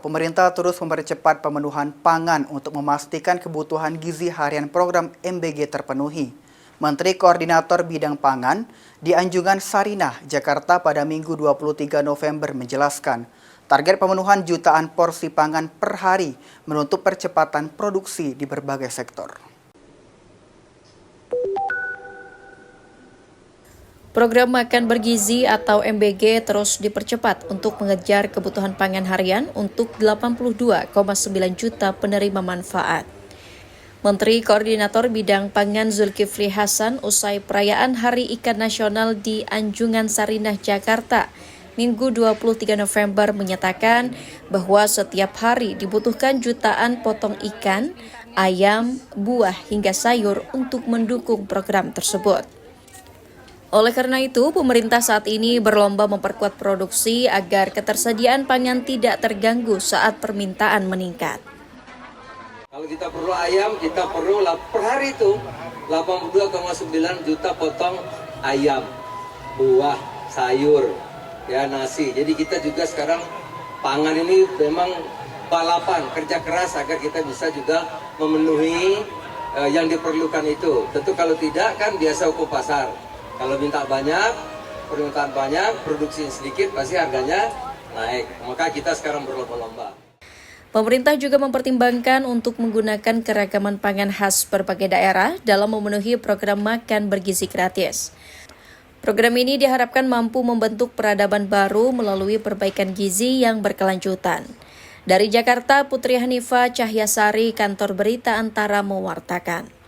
Pemerintah terus mempercepat pemenuhan pangan untuk memastikan kebutuhan gizi harian program MBG terpenuhi. Menteri Koordinator Bidang Pangan di Anjungan Sarinah, Jakarta pada Minggu 23 November menjelaskan, target pemenuhan jutaan porsi pangan per hari menuntut percepatan produksi di berbagai sektor. Program Makan Bergizi atau MBG terus dipercepat untuk mengejar kebutuhan pangan harian untuk 82,9 juta penerima manfaat. Menteri Koordinator Bidang Pangan Zulkifli Hasan usai perayaan Hari Ikan Nasional di Anjungan Sarinah, Jakarta, Minggu 23 November menyatakan bahwa setiap hari dibutuhkan jutaan potong ikan, ayam, buah hingga sayur untuk mendukung program tersebut. Oleh karena itu, pemerintah saat ini berlomba memperkuat produksi agar ketersediaan pangan tidak terganggu saat permintaan meningkat. Kalau kita perlu ayam, kita perlu per hari itu 82,9 juta potong ayam, buah, sayur, ya nasi. Jadi kita juga sekarang pangan ini memang balapan, kerja keras agar kita bisa juga memenuhi yang diperlukan itu. Tentu kalau tidak kan biasa hukum pasar. Kalau minta banyak, permintaan banyak, produksi sedikit, pasti harganya naik. Maka kita sekarang berlomba-lomba. Pemerintah juga mempertimbangkan untuk menggunakan keragaman pangan khas berbagai daerah dalam memenuhi program makan bergizi gratis. Program ini diharapkan mampu membentuk peradaban baru melalui perbaikan gizi yang berkelanjutan. Dari Jakarta, Putri Hanifah Cahyasari, Kantor Berita Antara mewartakan.